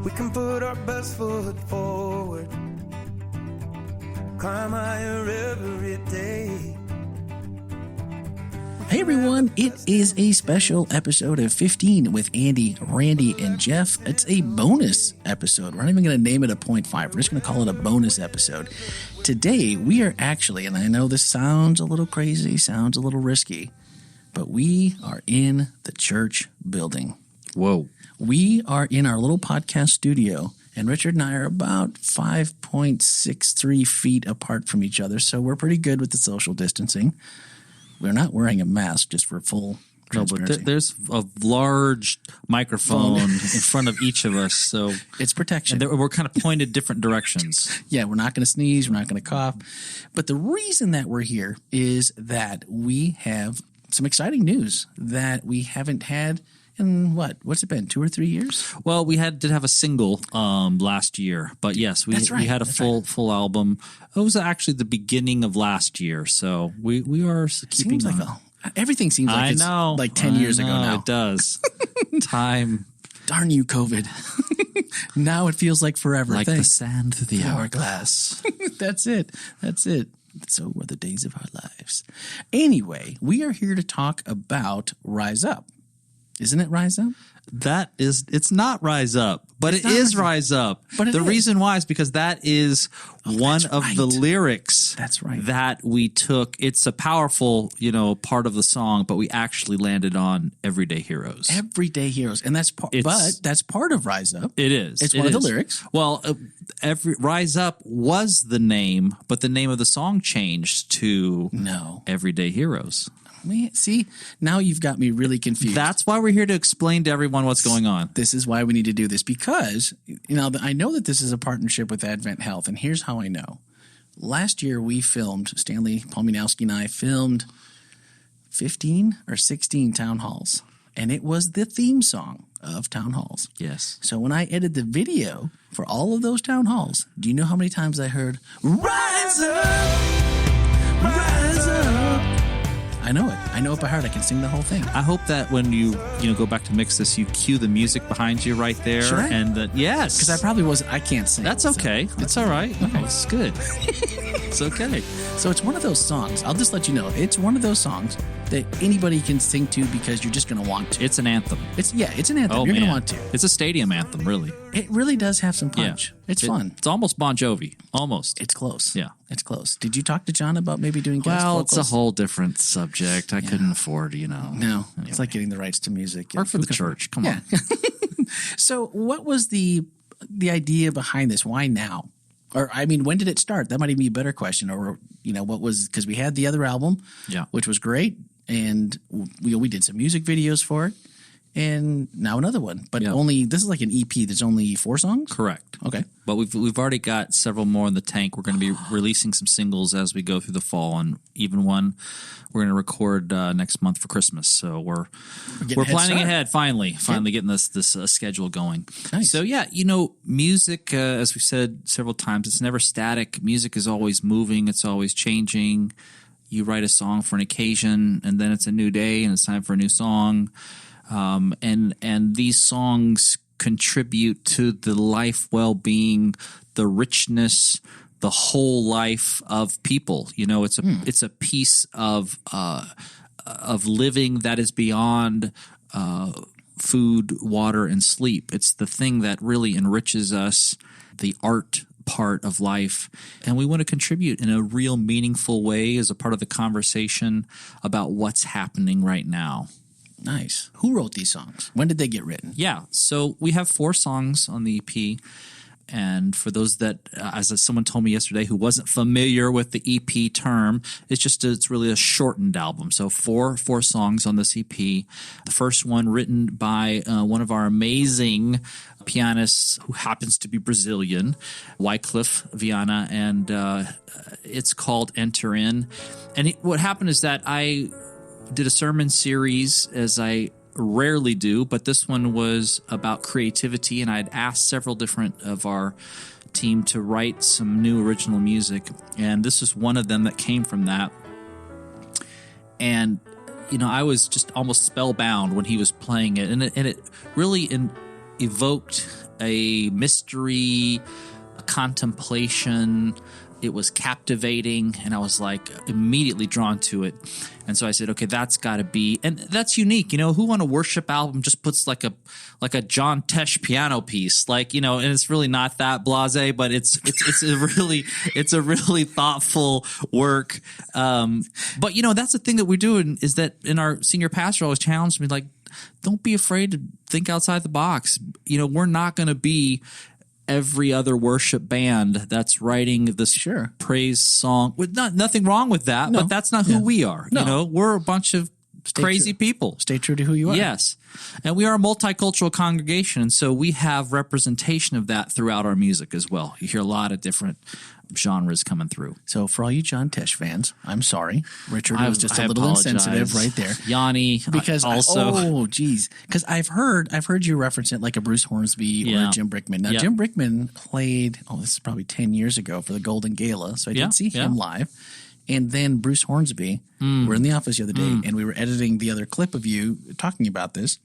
We can put our best foot forward, climb higher every day. Hey everyone, it is a special episode of 15 with Andy, Randy, and Jeff. It's a bonus episode. We're not even going to name it a 0.5. We're just going to call it a bonus episode. Today, we are actually, and I know this sounds a little crazy, sounds a little risky, but we are in the church building. Whoa. We are in our little podcast studio, and Richard and I are about 5.63 feet apart from each other, so we're pretty good with the social distancing. We're not wearing a mask, just for full transparency. No, but there's a large microphone in front of each of us, so it's protection. And we're kind of pointed different directions. Yeah, we're not going to sneeze. We're not going to cough. But the reason that we're here is that we have some exciting news that we haven't had in what's it been, 2 or 3 years? Well, we did have a single last year, but yes, we had a full album. It was actually the beginning of last year, so we are keeping on. Everything seems like it's like 10 years ago now. It does. Time. Darn you, COVID. Now it feels like forever. Like the sand through the hourglass. That's it. So were the days of our lives. Anyway, we are here to talk about Rise Up. Isn't it Rise Up? It's not Rise Up, but it is Rise Up. But the reason why is because that is one of the lyrics that we took. It's a powerful, part of the song, but we actually landed on Everyday Heroes. Everyday Heroes. And that's that's part of Rise Up. It is. It's one of the lyrics. Well, Rise Up was the name, but the name of the song changed to Everyday Heroes. See, now you've got me really confused. That's why we're here to explain to everyone what's going on. This is why we need to do this because, I know that this is a partnership with Advent Health, and here's how I know. Last year we filmed, Stanley Palminowski and I filmed 15 or 16 town halls, and it was the theme song of town halls. Yes. So when I edited the video for all of those town halls, do you know how many times I heard, "Rise up, rise up"? I know it. I know it by heart. I can sing the whole thing. I hope that when you go back to mix this, you cue the music behind you right there. Should I? And yes, because I probably wasn't. I can't sing. That's okay. That's all right. Okay. It's good. It's okay. So it's one of those songs. I'll just let you know. It's one of those songs that anybody can sing to because you're just going to want to. It's an anthem. It's an anthem. Oh, you're going to man. want to. It's a stadium anthem, really. It really does have some punch. Yeah. It's fun. It's almost Bon Jovi. Almost. It's close. Yeah. It's close. Did you talk to John about maybe doing guest vocals? It's a whole different subject. I couldn't afford, No. Anyway. It's like getting the rights to music. Or for the church. Come on. So what was the idea behind this? Why now? Or, when did it start? That might even be a better question. Or, what was – because we had the other album, which was great, and we did some music videos for it, and now another one. But only – this is like an EP. There's only 4 songs? Correct. Okay. But we've already got several more in the tank. We're going to be releasing some singles as we go through the fall, and even one we're going to record next month for Christmas. So we're planning ahead. Finally getting this schedule going. Nice. So music, as we've said several times, it's never static. Music is always moving. It's always changing. You write a song for an occasion, and then it's a new day, and it's time for a new song. And these songs contribute to the life well-being, the richness, the whole life of people. It's a piece of living that is beyond food, water, and sleep. It's the thing that really enriches us, the art part of life, and we want to contribute in a real meaningful way as a part of the conversation about what's happening right now. Nice. Who wrote these songs? When did they get written? Yeah. So we have 4 songs on the EP. And for those that, as someone told me yesterday who wasn't familiar with the EP term, it's really a shortened album. So four songs on this EP. The first one written by one of our amazing pianists who happens to be Brazilian, Wycliffe Viana, and it's called Enter In. And what happened is that I did a sermon series, as I rarely do, but this one was about creativity, and I'd asked several different of our team to write some new original music, and this is one of them that came from that. And I was just almost spellbound when he was playing it, and it really evoked a mystery, a contemplation. It was captivating, and I was like immediately drawn to it. And so I said, okay, that's got to be, and that's unique. Who on a worship album just puts like a John Tesh piano piece, and it's really not that blasé, but it's a really thoughtful work. But that's the thing that we're doing, is that in our senior pastor always challenged me, like, don't be afraid to think outside the box. We're not going to be every other worship band that's writing this praise song. With nothing wrong with that, but that's not who we are. No. We're a bunch of crazy people. Stay true to who you are. Yes. And we are a multicultural congregation, and so we have representation of that throughout our music as well. You hear a lot of different genres coming through. So for all you John Tesh fans, I'm sorry. Richard was just a little insensitive right there. Yanni, because also. Because I've heard you reference it like a Bruce Hornsby or a Jim Brickman. Now, Jim Brickman played, this is probably 10 years ago for the Golden Gala, so I did see him live. And then Bruce Hornsby, we're in the office the other day, and we were editing the other clip of you talking about this.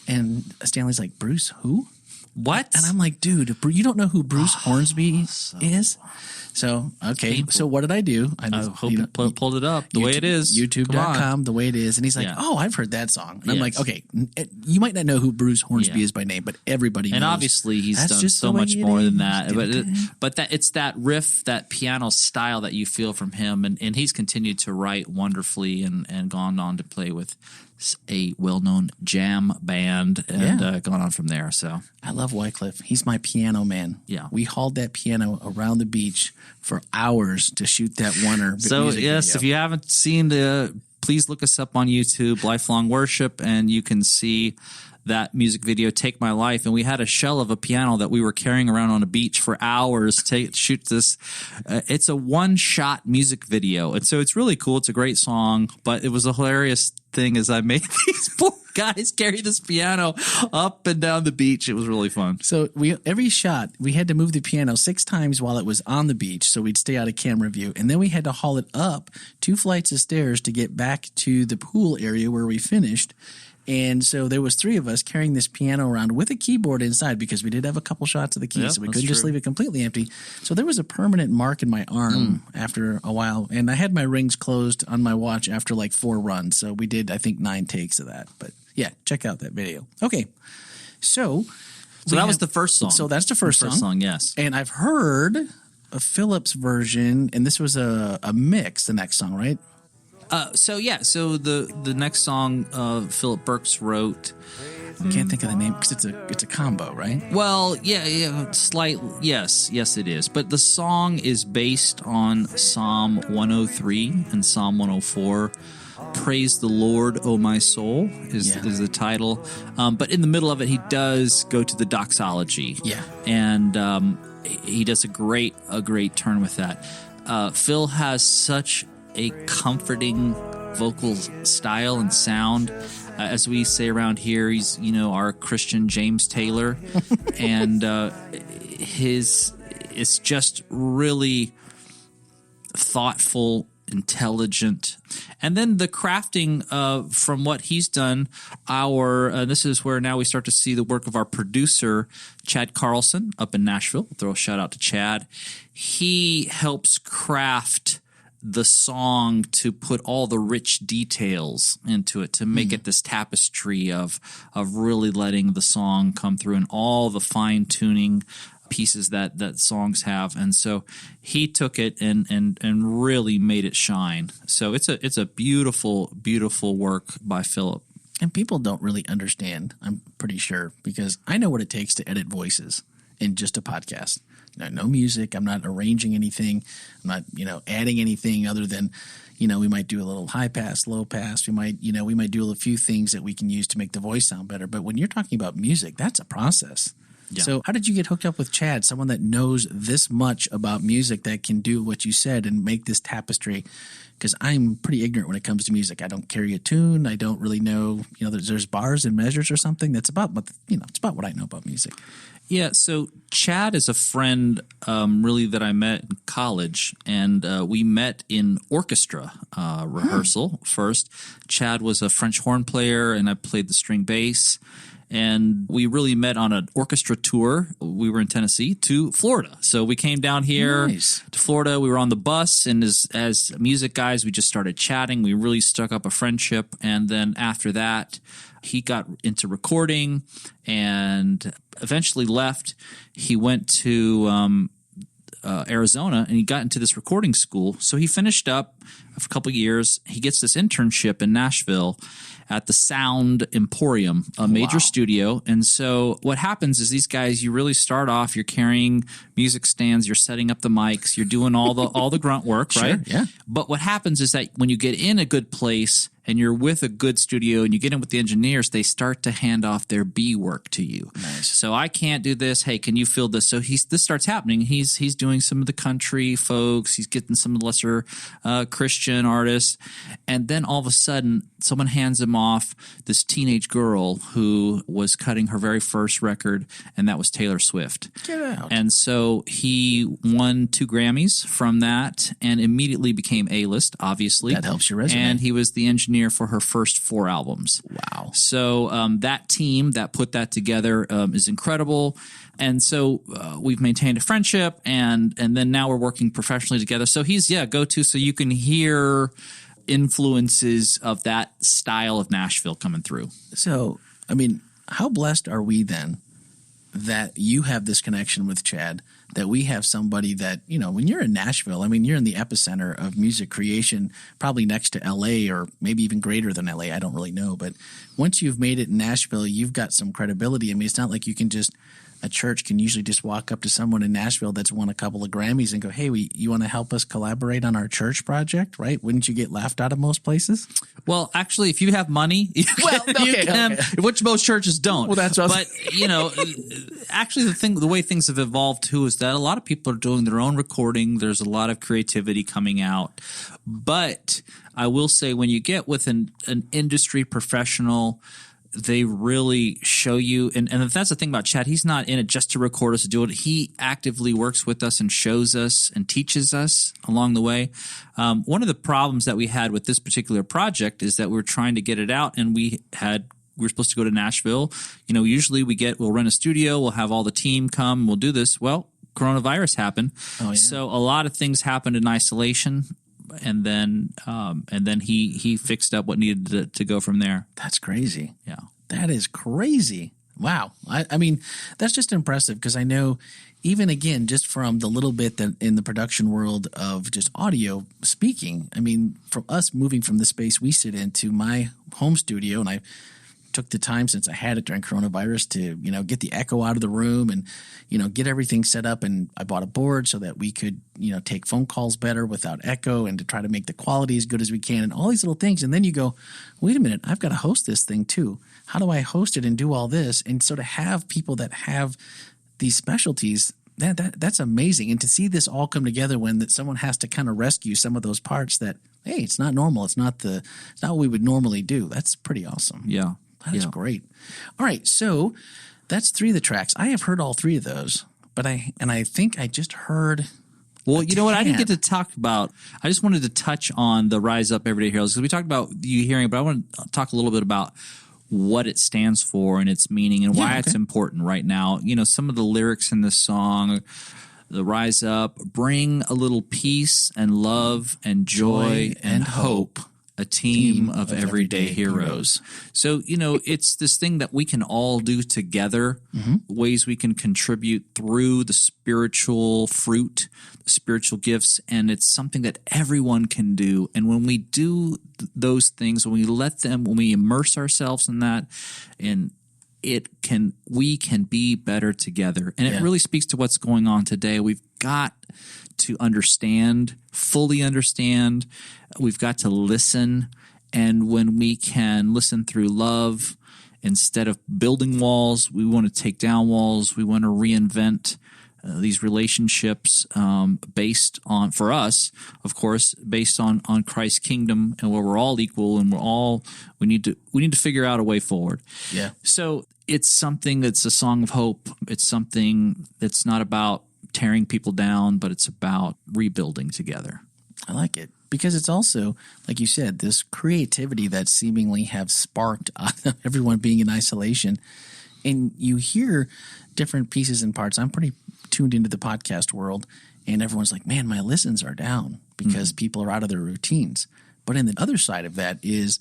And Stanley's like, Bruce, who? What? And I'm like, dude, you don't know who Bruce Hornsby is? So, okay. So what did I do? I hope you pulled it up the way it is. YouTube.com, the way it is. And he's like, I've heard that song. And I'm like, okay, you might not know who Bruce Hornsby is by name, but everybody knows. And obviously he's done so much more than that. But it's that riff, that piano style that you feel from him. And he's continued to write wonderfully and gone on to play with a well-known jam band and gone on from there. So I love Wycliffe. He's my piano man. Yeah. We hauled that piano around the beach for hours to shoot that oneer. So yes, video. If you haven't seen please look us up on YouTube, Lifelong Worship, and you can see that music video, Take My Life. And we had a shell of a piano that we were carrying around on a beach for hours to shoot this. It's a one-shot music video. And so it's really cool. It's a great song, but it was a hilarious thing as I made these poor guys carry this piano up and down the beach. It was really fun. So every shot, we had to move the piano 6 times while it was on the beach, so we'd stay out of camera view. And then we had to haul it up 2 flights of stairs to get back to the pool area where we finished. And so there was 3 of us carrying this piano around with a keyboard inside, because we did have a couple shots of the keys, so we couldn't just leave it completely empty. So there was a permanent mark in my arm after a while, and I had my rings closed on my watch after like 4 runs. So we did, I think, 9 takes of that. But yeah, check out that video. Okay, so that was the first song. So that's the first song, yes. And I've heard a Phillips version, and this was a mix, the next song, right? So the next song Philip Burks wrote. I can't think of the name because it's a combo, right? Well, yes, it is. But the song is based on Psalm 103 and Psalm 104. Praise the Lord, O my soul is the title. But in the middle of it, he does go to the doxology. Yeah, and he does a great turn with that. Phil has such a comforting vocal style and sound. As we say around here, he's our Christian James Taylor, and it's just really thoughtful, intelligent. And then the crafting from what he's done, this is where now we start to see the work of our producer, Chad Carlson, up in Nashville. I'll throw a shout out to Chad. He helps craft the song to put all the rich details into it, to make it this tapestry of really letting the song come through, and all the fine tuning pieces that songs have. And so he took it and really made it shine. So it's a beautiful, beautiful work by Philip. And people don't really understand, I'm pretty sure, because I know what it takes to edit voices in just a podcast. No music. I'm not arranging anything. I'm not, adding anything other than, we might do a little high pass, low pass. We might do a few things that we can use to make the voice sound better. But when you're talking about music, that's a process. Yeah. So how did you get hooked up with Chad, someone that knows this much about music, that can do what you said and make this tapestry? Because I'm pretty ignorant when it comes to music. I don't carry a tune. I don't really know, there's bars and measures or something. That's about what, it's about what I know about music. Yeah, so Chad is a friend really that I met in college, and we met in orchestra rehearsal first. Chad was a French horn player, and I played the string bass. And we really met on an orchestra tour. We were in Tennessee to Florida. So we came down here to Florida. We were on the bus, and as music guys, we just started chatting. We really struck up a friendship. And then after that, he got into recording and eventually left. He went to Arizona, and he got into this recording school. So he finished up for a couple of years. He gets this internship in Nashville at the Sound Emporium, a major studio. And so what happens is these guys, you really start off, you're carrying music stands, you're setting up the mics, you're doing all the grunt work, right? Yeah. But what happens is that when you get in a good place and you're with a good studio and you get in with the engineers, they start to hand off their B work to you. Nice. So I can't do this. Hey, can you fill this? So this starts happening. He's doing some of the country folks. He's getting some of the lesser Christian artists. And then all of a sudden, someone hands him off this teenage girl who was cutting her very first record, and that was Taylor Swift. Get out. And so he won 2 Grammys from that and immediately became A-list, obviously. That helps your resume. And he was the engineer for her first 4 albums. Wow. So that team that put that together is incredible. And so we've maintained a friendship, and then now we're working professionally together. So he's, go-to, so you can hear influences of that style of Nashville coming through. So, I mean, how blessed are we then that you have this connection with Chad, that we have somebody that, when you're in Nashville, I mean, you're in the epicenter of music creation, probably next to LA or maybe even greater than LA. I don't really know. But once you've made it in Nashville, you've got some credibility. I mean, it's not like you can just – a church can usually just walk up to someone in Nashville that's won a couple of Grammys and go, hey, you want to help us collaborate on our church project, right? Wouldn't you get laughed out of most places? Well, actually, if you have money, you can, which most churches don't. Well, that's what But, actually the way things have evolved too is that a lot of people are doing their own recording. There's a lot of creativity coming out. But I will say when you get with an industry professional, they really show you, and that's the thing about Chad. He's not in it just to record us, to do it. He actively works with us and shows us and teaches us along the way. One of the problems that we had with this particular project is that we were trying to get it out, and we were supposed to go to Nashville. Usually we'll rent a studio, we'll have all the team come, we'll do this. Well, coronavirus happened. Oh, yeah. So a lot of things happened in isolation. And then he fixed up what needed to go from there. That's crazy. Yeah. That is crazy. Wow. I mean, that's just impressive because I know even again, just from the little bit that in the production world of just audio speaking, I mean, from us moving from the space we sit into my home studio, and I took the time since I had it during coronavirus to, get the echo out of the room and, get everything set up. And I bought a board so that we could, take phone calls better without echo and to try to make the quality as good as we can and all these little things. And then you go, wait a minute, I've got to host this thing too. How do I host it and do all this? And so to have people that have these specialties, that's amazing. And to see this all come together when someone has to kind of rescue some of those parts that, hey, it's not normal. It's not what we would normally do. That's pretty awesome. Yeah. That is great. All right, so that's 3 of the tracks. I have heard all 3 of those, but I think I just heard. Well, you know what? I didn't get to talk about. I just wanted to touch on the Rise Up Everyday Heroes because we talked about you hearing, but I want to talk a little bit about what it stands for and its meaning and why it's important right now. Some of the lyrics in this song, the Rise Up, bring a little peace and love and joy and hope. A team of everyday heroes. So, it's this thing that we can all do together, ways we can contribute through the spiritual fruit, the spiritual gifts, and it's something that everyone can do. And when we do those things, when we immerse ourselves in that, and we can be better together. And it really speaks to what's going on today. We've got to fully understand. We've got to listen. And when we can listen through love, instead of building walls, we want to take down walls. We want to reinvent these relationships based on, for us, of course, based on Christ's kingdom and where we're all equal and we need to figure out a way forward. Yeah. So it's something that's a song of hope. It's something that's not about tearing people down, but it's about rebuilding together. I like it because it's also, like you said, this creativity that seemingly have sparked everyone being in isolation And you hear different pieces and parts. I'm pretty tuned into the podcast world, and everyone's like, man, my listens are down because people are out of their routines. But in the other side of that is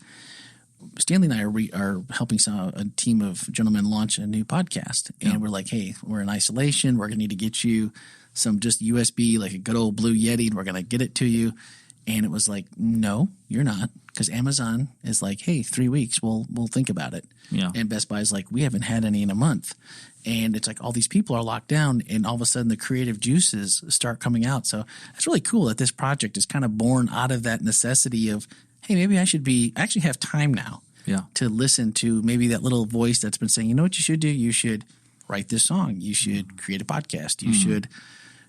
Stanley and I are helping a team of gentlemen launch a new podcast. And we're like, hey, we're in isolation. We're going to need to get you some just USB, like a good old Blue Yeti, and we're going to get it to you. And it was like, no, you're not, because Amazon is like, hey, 3 weeks, we'll think about it. Yeah. And Best Buy is like, we haven't had any in a month. And it's like all these people are locked down, and all of a sudden the creative juices start coming out. So it's really cool that this project is kind of born out of that necessity of, hey, maybe I actually have time now to listen to maybe that little voice that's been saying, you know what you should do? You should write this song. You should create a podcast. You should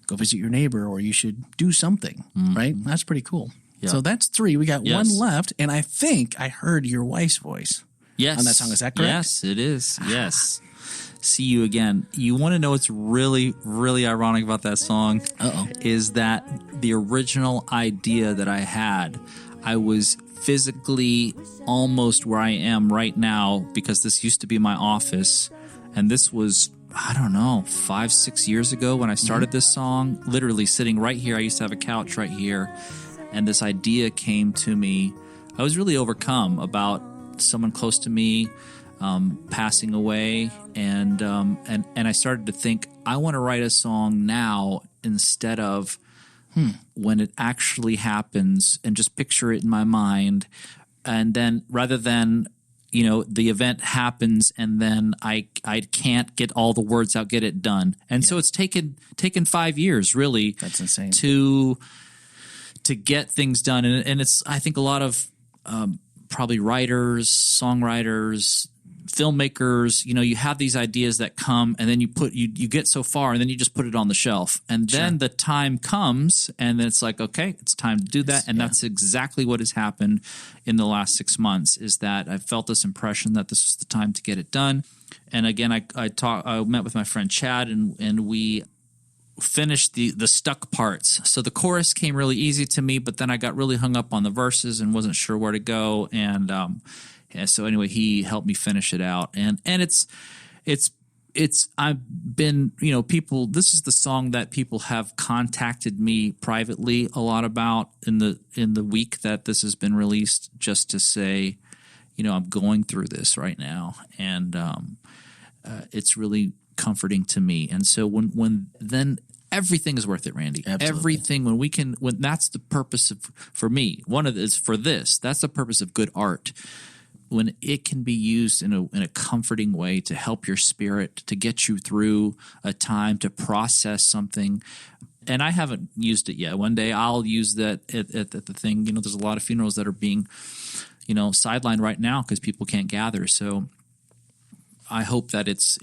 go visit your neighbor, or you should do something, right? That's pretty cool. Yeah. So that's 3. We got 1 left, and I think I heard your wife's voice on that song. Is that correct? Yes, it is. Yes. See You Again. You want to know what's really, really ironic about that song? Is that the original idea that I had, I was physically almost where I am right now, because this used to be my office, and this was, I don't know, 5-6 years ago when I started this song, literally sitting right here. I used to have a couch right here, and this idea came to me. I was really overcome about someone close to me passing away, and I started to think, I want to write a song now instead of when it actually happens, and just picture it in my mind, and then rather than, you know, the event happens and then I can't get all the words out, get it done. And so it's taken 5 years really. That's insane. To get things done. And it's, I think a lot of probably writers, songwriters, filmmakers, you know, you have these ideas that come, and then you get so far, and then you just put it on the shelf, and then the time comes, and then it's like, okay, it's time to do that. And that's exactly what has happened in the last 6 months, is that I felt this impression that this was the time to get it done. And again, I met with my friend Chad, and we finished the stuck parts. So the chorus came really easy to me, but then I got really hung up on the verses and wasn't sure where to go. And so anyway, he helped me finish it out. And it's I've been, you know, people, this is the song that people have contacted me privately a lot about in the week that this has been released, just to say, you know, I'm going through this right now, and it's really comforting to me. And so when then everything is worth it, Randy. Absolutely. Everything, when that's the purpose for me. One of is for this. That's the purpose of good art. When it can be used in a comforting way to help your spirit, to get you through a time, to process something. And I haven't used it yet. One day I'll use that at the thing. You know, there's a lot of funerals that are being, you know, sidelined right now because people can't gather. So I hope that it's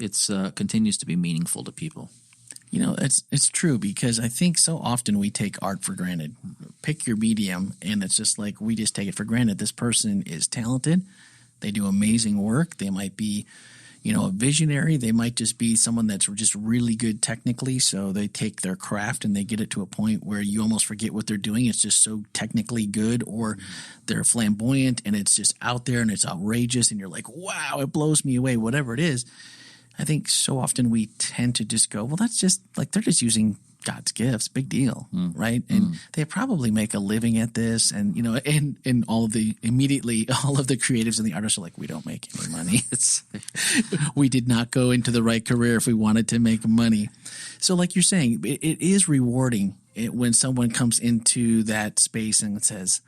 continues to be meaningful to people. You know, it's true, because I think so often we take art for granted. Pick your medium, and it's just like we just take it for granted. This person is talented. They do amazing work. They might be, you know, a visionary. They might just be someone that's just really good technically. So they take their craft and they get it to a point where you almost forget what they're doing. It's just so technically good, or they're flamboyant and it's just out there and it's outrageous. And you're like, wow, it blows me away, whatever it is. I think so often we tend to just go, well, that's just like, they're just using God's gifts, big deal, right? And they probably make a living at this, and you know, and all of the creatives and the artists are like, we don't make any money. We did not go into the right career if we wanted to make money. So, like you're saying, it is rewarding when someone comes into that space and says,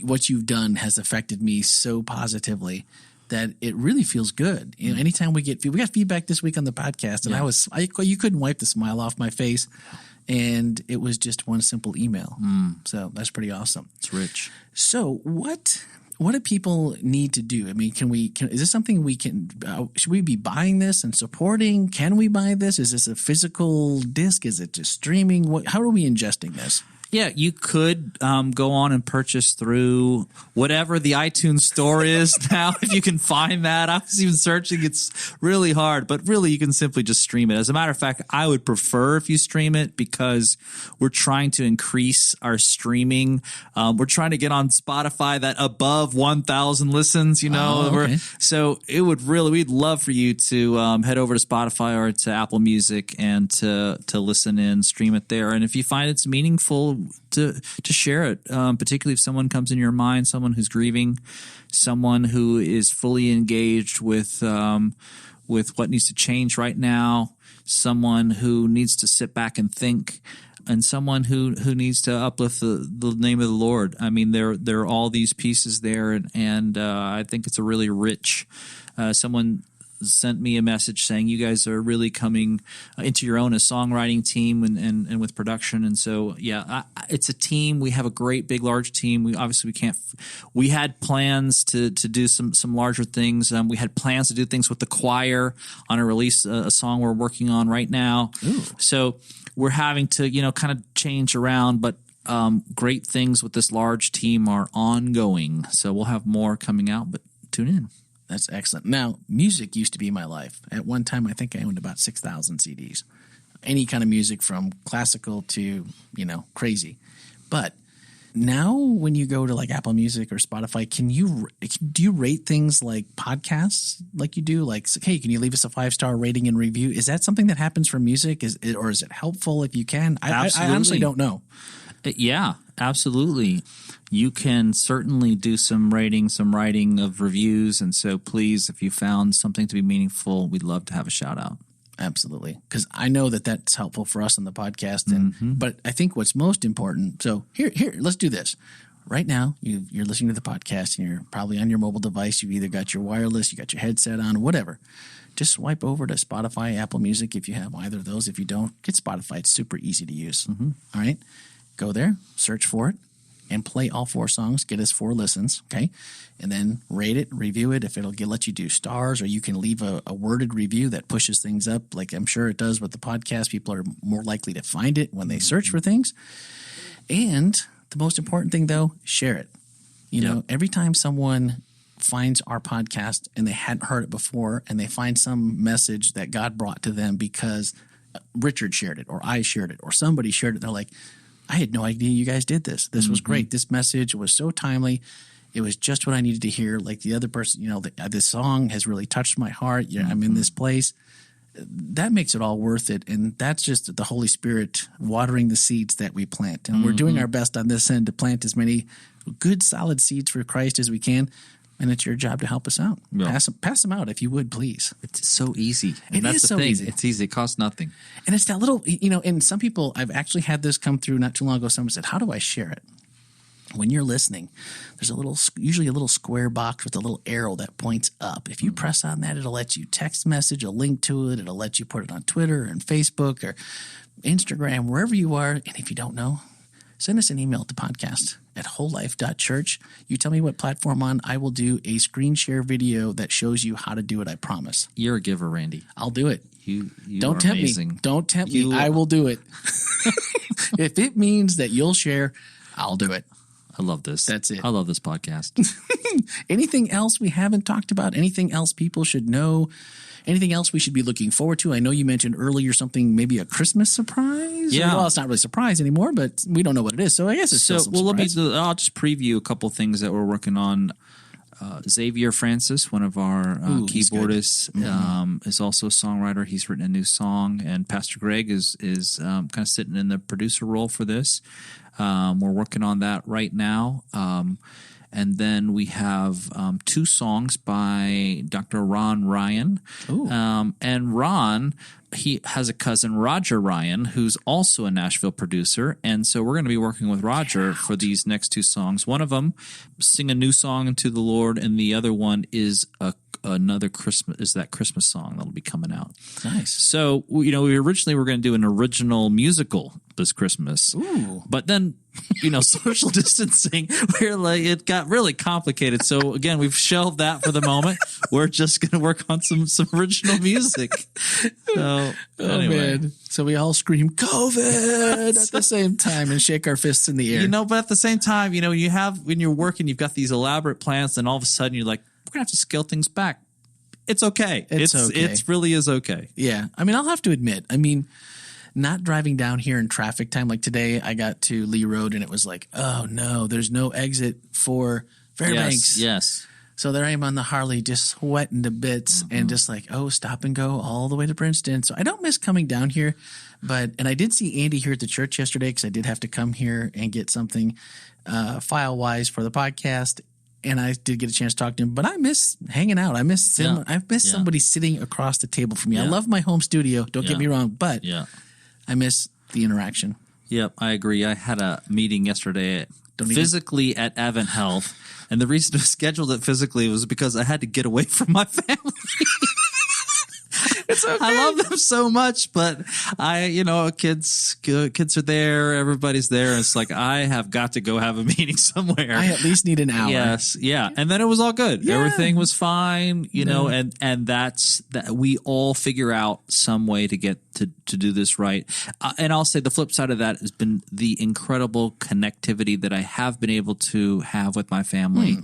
"What you've done has affected me so positively." That it really feels good. You know, anytime we got feedback this week on the podcast, and you couldn't wipe the smile off my face, and it was just one simple email. So that's pretty awesome. It's rich. So what do people need to do? I mean, is this something we can? Should we be buying this and supporting? Can we buy this? Is this a physical disc? Is it just streaming? How are we ingesting this? Yeah, you could go on and purchase through whatever the iTunes store is now, if you can find that. I was even searching. It's really hard, but really you can simply just stream it. As a matter of fact, I would prefer if you stream it because we're trying to increase our streaming. We're trying to get on Spotify that above 1,000 listens, okay. So we'd love for you to head over to Spotify or to Apple Music and to listen in, stream it there. And if you find it's meaningful, to share it, particularly if someone comes in your mind, someone who's grieving, someone who is fully engaged with what needs to change right now, someone who needs to sit back and think, and someone who needs to uplift the name of the Lord. I mean, there are all these pieces there, and I think it's a really rich. Someone sent me a message saying you guys are really coming into your own as songwriting team and with production. And so, it's a team. We have a great, big, large team. We had plans to do some larger things. We had plans to do things with the choir on a song we're working on right now. Ooh. So we're having to, kind of change around, but great things with this large team are ongoing. So we'll have more coming out, but tune in. That's excellent. Now, music used to be my life. At one time, I think I owned about 6,000 CDs. Any kind of music from classical to, crazy. But now when you go to like Apple Music or Spotify, do you rate things like podcasts like you do? Like, hey, can you leave us a 5-star rating and review? Is that something that happens for music? Or is it helpful if you can? I honestly don't know. Yeah, absolutely. You can certainly do some writing of reviews. And so please, if you found something to be meaningful, we'd love to have a shout out. Absolutely. Because I know that that's helpful for us on the podcast. But I think what's most important. So here, let's do this. Right now, you're listening to the podcast and you're probably on your mobile device. You've either got your wireless, you got your headset on, whatever. Just swipe over to Spotify, Apple Music if you have either of those. If you don't, get Spotify. It's super easy to use. All right. Go there, search for it, and play all 4 songs. Get us 4 listens, okay? And then rate it, review it. If it'll let you do stars, or you can leave a worded review that pushes things up, like I'm sure it does with the podcast. People are more likely to find it when they search for things. And the most important thing, though, share it. Every time someone finds our podcast and they hadn't heard it before, and they find some message that God brought to them because Richard shared it, or I shared it, or somebody shared it, they're like, I had no idea you guys did this. This was great. This message was so timely. It was just what I needed to hear. Like the other person, this song has really touched my heart. I'm in this place. That makes it all worth it. And that's just the Holy Spirit watering the seeds that we plant. And we're doing our best on this end to plant as many good, solid seeds for Christ as we can. And it's your job to help us out. Yeah. Pass them out if you would, please. It's so easy. And that's the thing. Easy. It's easy. It costs nothing. And it's that little, and some people, I've actually had this come through not too long ago. Someone said, how do I share it? When you're listening, there's usually a little square box with a little arrow that points up. If you press on that, it'll let you text message a link to it. It'll let you put it on Twitter and Facebook or Instagram, wherever you are. And if you don't know, send us an email at the podcast at wholelife.church. You tell me what platform on. I will do a screen share video that shows you how to do it. I promise. You're a giver, Randy. I'll do it. You don't tempt amazing. me. Don't tempt me. I will do it. If it means that you'll share, I'll do it. I love this. That's it. I love this podcast. Anything else we haven't talked about? Anything else people should know? Anything else we should be looking forward to? I know you mentioned earlier something, maybe a Christmas surprise. Yeah. Well, it's not really a surprise anymore, but we don't know what it is. So I guess it's still some surprise. I'll just preview a couple things that we're working on. Xavier Francis, one of our keyboardists, is also a songwriter. He's written a new song, and Pastor Greg is kind of sitting in the producer role for this. We're working on that right now. And then we have 2 songs by Dr. Ron Ryan. And Ron, he has a cousin, Roger Ryan, who's also a Nashville producer. And so we're going to be working with Roger for these next 2 songs. One of them, Sing a New Song unto the Lord, and the other one is another Christmas, is that Christmas song that'll be coming out. Nice. So, we originally were going to do an original musical this Christmas. Ooh. But then social distancing, where like it got really complicated. So again, we've shelved that for the moment. We're just going to work on some original music. So anyway. Man. So we all scream COVID at the same time and shake our fists in the air. But at the same time, when you're working, you've got these elaborate plans, and all of a sudden you're like, we're going to have to scale things back. It's okay. It's okay. It really is okay. Yeah. I'll have to admit, not driving down here in traffic time. Like today, I got to Lee Road and it was like, oh no, there's no exit for Fairbanks. Yes. So there I am on the Harley just sweating to bits and just like, stop and go all the way to Princeton. So I don't miss coming down here. And I did see Andy here at the church yesterday because I did have to come here and get something file-wise for the podcast. And I did get a chance to talk to him, but I miss hanging out. I miss somebody sitting across the table from me. I love my home studio. Don't get me wrong, but I miss the interaction. Yep, I agree. I had a meeting yesterday physically at Advent Health, and the reason I scheduled it physically was because I had to get away from my family. It's okay. I love them so much, but kids are there, everybody's there. And it's like, I have got to go have a meeting somewhere. I at least need an hour. Yes. Yeah. And then it was all good. Yeah. Everything was fine, and that's that we all figure out some way to get to do this right. And I'll say the flip side of that has been the incredible connectivity that I have been able to have with my family.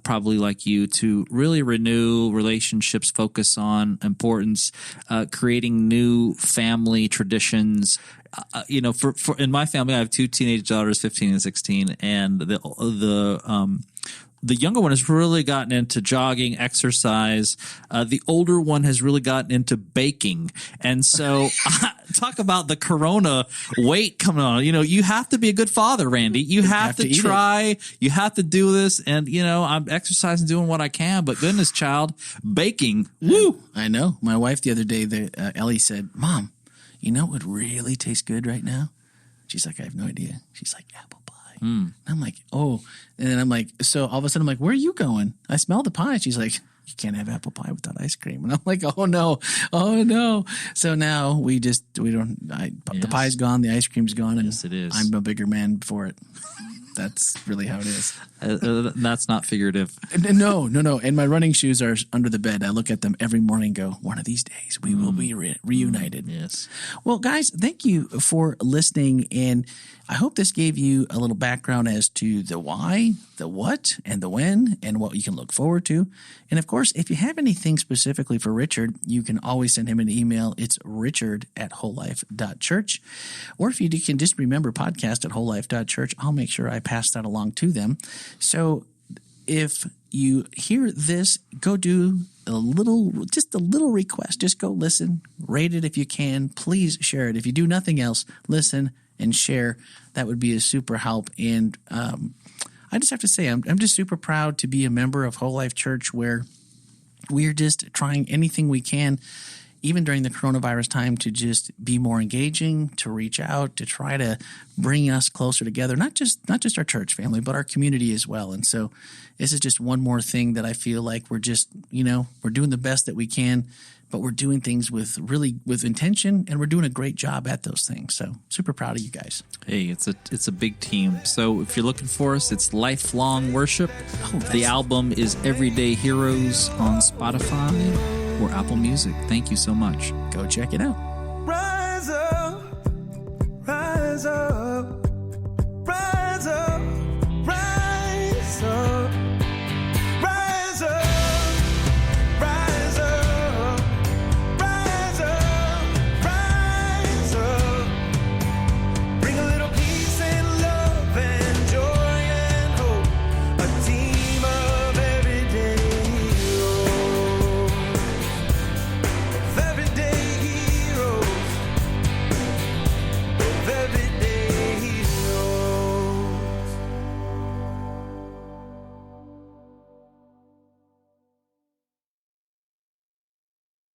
Probably like you, to really renew relationships, focus on importance, creating new family traditions. For in my family, I have two teenage daughters, 15 and 16, and the younger one has really gotten into jogging, exercise. The older one has really gotten into baking. And so talk about the corona weight coming on. You have to be a good father, Randy. You have to try. You have to do this. And, I'm exercising, doing what I can. But goodness, child, baking. Woo! I know. My wife the other day, Ellie said, Mom, you know what would really taste good right now? She's like, I have no idea. She's like, apple pie. And I'm like, oh. And then I'm like, so all of a sudden I'm like, where are you going? I smell the pie. She's like, you can't have apple pie without ice cream. And I'm like, oh no. So now the pie's gone, the ice cream's gone, and yes, it is. I'm a bigger man for it. That's really how it is. That's not figurative. No. And my running shoes are under the bed. I look at them every morning and go, one of these days we will be reunited. Yes. Well, guys, thank you for listening. And I hope this gave you a little background as to the why, the what, and the when, and what you can look forward to. And of course, if you have anything specifically for Richard, you can always send him an email. It's richard@wholelife.church. Or if you can just remember podcast@wholelife.church, I'll make sure I pass that along to them. So if you hear this, go do just a little request. Just go listen, rate it if you can. Please share it. If you do nothing else, listen and share. That would be a super help. And I just have to say, I'm just super proud to be a member of Whole Life Church, where we're just trying anything we can, even during the coronavirus time, to just be more engaging, to reach out, to try to bring us closer together, not just our church family, but our community as well. And so this is just one more thing that I feel like we're just, we're doing the best that we can, but we're doing things with intention, and we're doing a great job at those things. So super proud of you guys. Hey, it's a big team. So if you're looking for us, it's Lifelong Worship. The album is Everyday Heroes on Spotify or Apple Music. Thank you so much. Go check it out. Rise up, rise up, rise up, rise up.